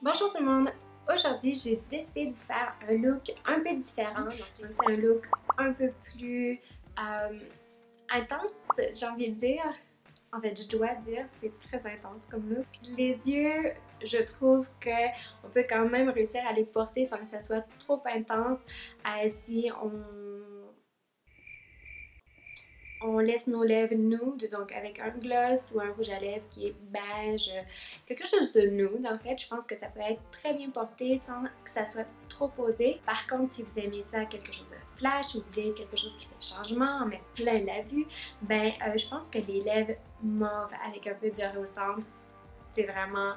Bonjour tout le monde! Aujourd'hui, j'ai décidé de faire un look un peu différent. Donc, c'est un look un peu plus intense, j'ai envie de dire. En fait, je dois dire, c'est très intense comme look. Les yeux, je trouve qu'on peut quand même réussir à les porter sans que ça soit trop intense. Si on laisse nos lèvres nude, donc avec un gloss ou un rouge à lèvres qui est beige, quelque chose de nude en fait. Je pense que ça peut être très bien porté sans que ça soit trop posé. Par contre, si vous aimez ça, quelque chose de flash, ou vous voulez quelque chose qui fait changement, en mettre plein la vue, je pense que les lèvres mauves avec un peu de doré au centre, c'est vraiment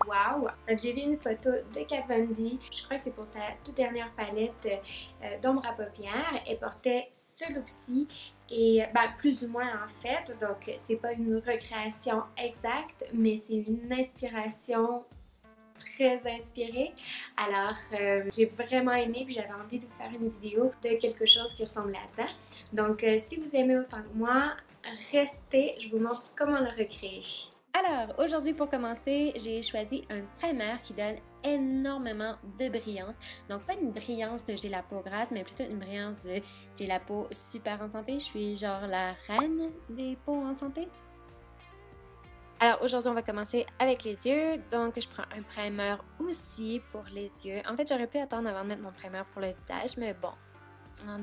wow! Donc j'ai vu une photo de Kat Von D. Je crois que c'est pour sa toute dernière palette d'ombre à paupières. Elle portait ce look-ci et plus ou moins en fait. Donc c'est pas une recréation exacte, mais c'est une inspiration très inspirée. Alors j'ai vraiment aimé puis j'avais envie de vous faire une vidéo de quelque chose qui ressemble à ça. Donc si vous aimez autant que moi, restez, je vous montre comment le recréer. Alors, aujourd'hui pour commencer, j'ai choisi un primer qui donne énormément de brillance. Donc pas une brillance de j'ai la peau grasse, mais plutôt une brillance de j'ai la peau super en santé. Je suis genre la reine des peaux en santé. Alors aujourd'hui, on va commencer avec les yeux. Donc je prends un primer aussi pour les yeux. En fait, j'aurais pu attendre avant de mettre mon primer pour le visage, mais bon.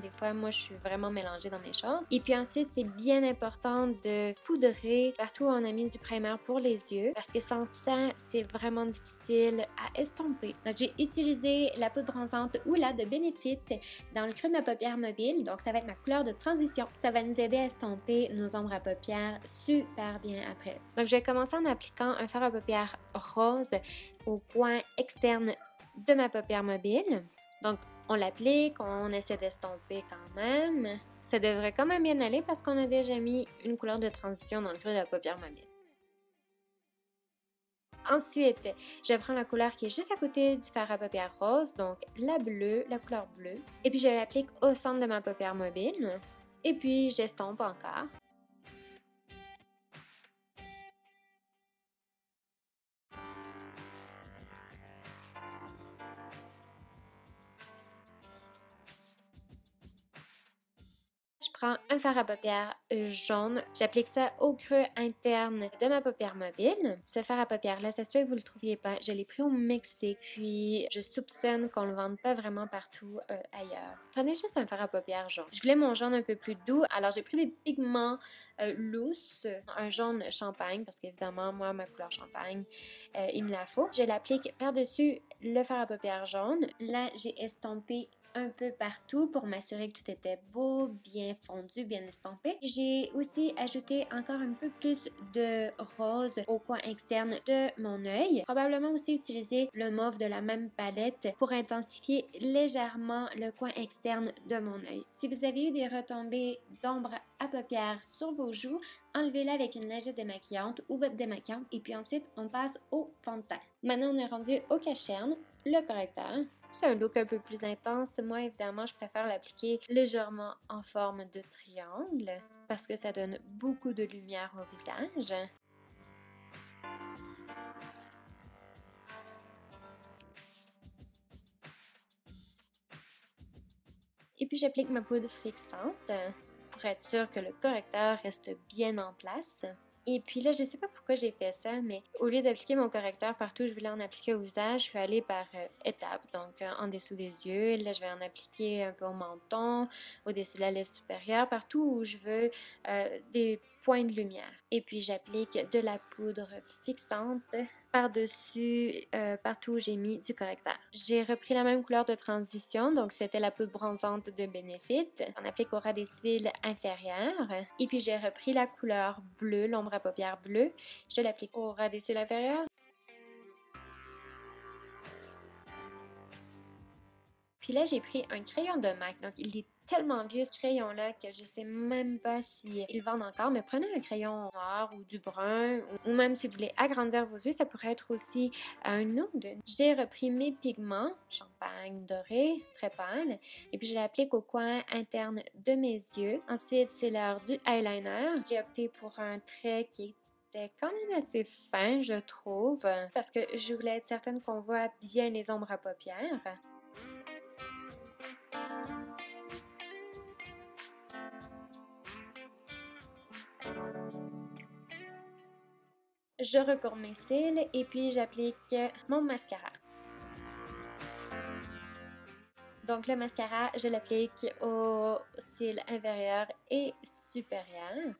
Des fois, moi, je suis vraiment mélangée dans mes choses. Et puis ensuite, c'est bien important de poudrer partout où on a mis du primer pour les yeux parce que sans ça, c'est vraiment difficile à estomper. Donc, j'ai utilisé la poudre bronzante Hoola de Benefit dans le creux de ma paupière mobile. Donc, ça va être ma couleur de transition. Ça va nous aider à estomper nos ombres à paupières super bien après. Donc, je vais commencer en appliquant un fard à paupières rose au coin externe de ma paupière mobile. Donc, on l'applique, on essaie d'estomper quand même. Ça devrait quand même bien aller parce qu'on a déjà mis une couleur de transition dans le creux de la paupière mobile. Ensuite, je prends la couleur qui est juste à côté du fard à paupières rose, donc la bleue, la couleur bleue. Et puis je l'applique au centre de ma paupière mobile. Et puis j'estompe encore. Je prends un fard à paupières jaune, j'applique ça au creux interne de ma paupière mobile. Ce fard à paupières-là, ça se fait que vous le trouviez pas. Je l'ai pris au Mexique, puis je soupçonne qu'on le vende pas vraiment partout ailleurs. Prenez juste un fard à paupières jaune. Je voulais mon jaune un peu plus doux, alors j'ai pris des pigments lousses, un jaune champagne, parce qu'évidemment, moi, ma couleur champagne, il me la faut. Je l'applique par-dessus le fard à paupières jaune. Là, j'ai estompé un peu partout pour m'assurer que tout était beau, bien fondu, bien estampé. J'ai aussi ajouté encore un peu plus de rose au coin externe de mon œil. Probablement aussi utiliser le mauve de la même palette pour intensifier légèrement le coin externe de mon œil. Si vous avez eu des retombées d'ombre à paupières sur vos joues, enlevez-la avec une lingette démaquillante ou votre démaquillante et puis ensuite on passe au fond de teint. Maintenant on est rendu au cache-cerne, le correcteur. C'est un look un peu plus intense. Moi, évidemment, je préfère l'appliquer légèrement en forme de triangle parce que ça donne beaucoup de lumière au visage. Et puis, j'applique ma poudre fixante pour être sûre que le correcteur reste bien en place. Et puis là, je sais pas pourquoi j'ai fait ça, mais au lieu d'appliquer mon correcteur partout où je voulais en appliquer au visage, je suis allée par étapes. Donc, en dessous des yeux, là, je vais en appliquer un peu au menton, au-dessus de la lèvre supérieure, partout où je veux des points de lumière. Et puis, j'applique de la poudre fixante par-dessus, partout où j'ai mis du correcteur. J'ai repris la même couleur de transition, donc c'était la poudre bronzante de Benefit. On applique au ras des cils inférieurs. Et puis j'ai repris la couleur bleue, l'ombre à paupières bleue. Je l'applique au ras des cils inférieurs. Puis là, j'ai pris un crayon de MAC. Donc, il est tellement vieux ce crayon-là que je sais même pas s'ils le vendent encore. Mais prenez un crayon noir ou du brun. Ou même si vous voulez agrandir vos yeux, ça pourrait être aussi un nude. J'ai repris mes pigments, champagne doré, très pâle. Et puis, je l'applique au coin interne de mes yeux. Ensuite, c'est l'heure du eyeliner. J'ai opté pour un trait qui est était quand même assez fin, je trouve, parce que je voulais être certaine qu'on voit bien les ombres à paupières. Je recourbe mes cils et puis j'applique mon mascara. Donc le mascara, je l'applique aux cils inférieurs et supérieurs.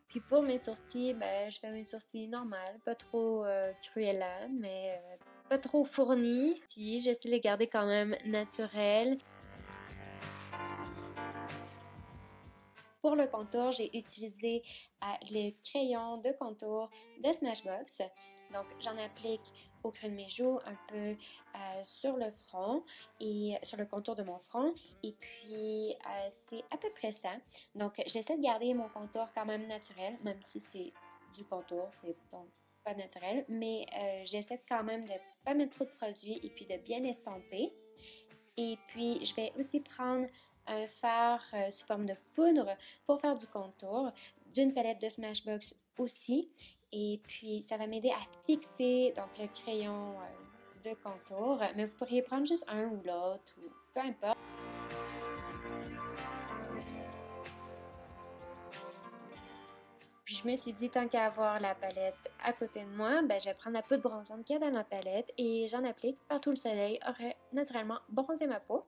Puis pour mes sourcils, ben, je fais mes sourcils normales, pas trop cruellants, mais pas trop fournis. Si, j'essaie de les garder quand même naturels. Pour le contour, j'ai utilisé le crayon de contour de Smashbox. Donc, j'en applique au creux de mes joues, un peu sur le front et sur le contour de mon front. Et puis, c'est à peu près ça. Donc, j'essaie de garder mon contour quand même naturel, même si c'est du contour, c'est donc pas naturel. Mais j'essaie quand même de ne pas mettre trop de produits et puis de bien estomper. Et puis, je vais aussi prendre un fard sous forme de poudre pour faire du contour, d'une palette de Smashbox aussi. Et puis, ça va m'aider à fixer donc le crayon de contour. Mais vous pourriez prendre juste un ou l'autre, ou peu importe. Puis je me suis dit, tant qu'à avoir la palette à côté de moi, ben, je vais prendre la poudre bronzante qu'il y a dans la palette et j'en applique partout. Le soleil aurait naturellement bronzé ma peau.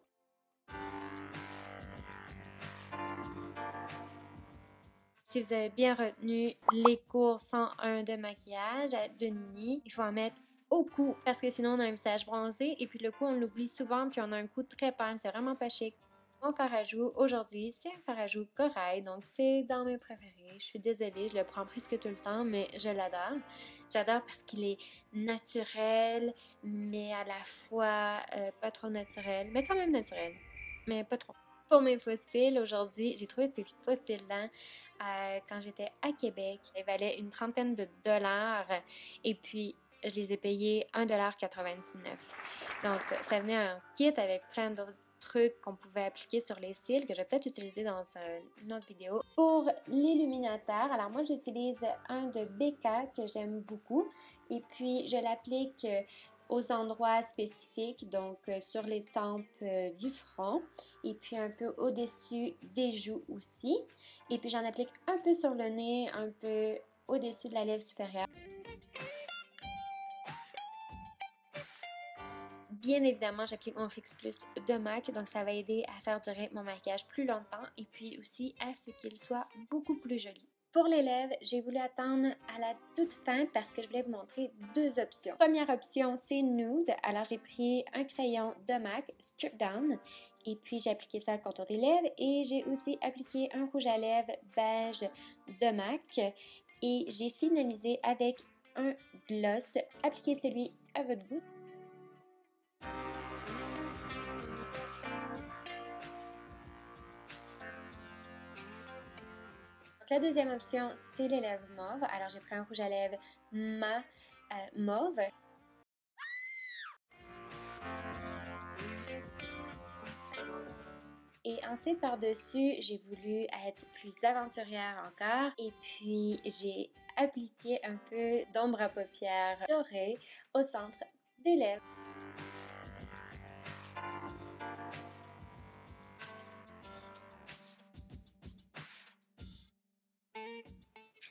Si vous avez bien retenu les cours 101 de maquillage de Nini, il faut en mettre au cou parce que sinon on a un visage bronzé et puis le cou on l'oublie souvent puis on a un cou très pâle, c'est vraiment pas chic. Mon fard à joues aujourd'hui, c'est un fard à joues corail, donc c'est dans mes préférés. Je suis désolée, je le prends presque tout le temps, mais je l'adore. J'adore parce qu'il est naturel, mais à la fois pas trop naturel, mais quand même naturel, mais pas trop. Pour mes fossiles, aujourd'hui, j'ai trouvé ces fossiles-là quand j'étais à Québec. Ils valaient une trentaine de dollars et puis je les ai payés 1,99 $. Donc, ça venait en kit avec plein d'autres trucs qu'on pouvait appliquer sur les cils que je vais peut-être utiliser dans une autre vidéo. Pour l'illuminateur, alors moi j'utilise un de Becca que j'aime beaucoup et puis je l'applique aux endroits spécifiques, donc sur les tempes du front et puis un peu au-dessus des joues aussi. Et puis j'en applique un peu sur le nez, un peu au-dessus de la lèvre supérieure. Bien évidemment, j'applique mon Fix Plus de MAC, donc ça va aider à faire durer mon maquillage plus longtemps et puis aussi à ce qu'il soit beaucoup plus joli. Pour les lèvres, j'ai voulu attendre à la toute fin parce que je voulais vous montrer deux options. Première option, c'est nude. Alors, j'ai pris un crayon de MAC, Strip Down, et puis j'ai appliqué ça au contour des lèvres. Et j'ai aussi appliqué un rouge à lèvres beige de MAC. Et j'ai finalisé avec un gloss. Appliquez celui à votre goût. La deuxième option, c'est les lèvres mauves. Alors, j'ai pris un rouge à lèvres mauve. Et ensuite, par-dessus, j'ai voulu être plus aventurière encore. Et puis, j'ai appliqué un peu d'ombre à paupières dorée au centre des lèvres.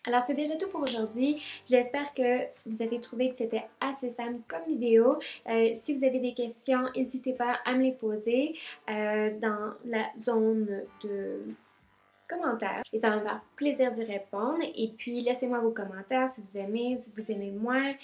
Alors, c'est déjà tout pour aujourd'hui. J'espère que vous avez trouvé que c'était assez simple comme vidéo. Si vous avez des questions, n'hésitez pas à me les poser dans la zone de commentaires. Et ça va me faire plaisir d'y répondre. Et puis, laissez-moi vos commentaires si vous aimez, si vous aimez moins,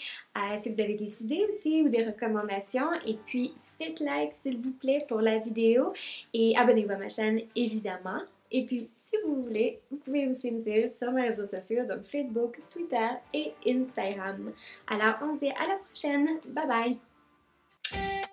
si vous avez des idées aussi ou des recommandations. Et puis, faites like s'il vous plaît pour la vidéo et abonnez-vous à ma chaîne évidemment. Et puis, si vous voulez, vous pouvez aussi me suivre sur mes réseaux sociaux, donc Facebook, Twitter et Instagram. Alors, on se dit à la prochaine. Bye bye!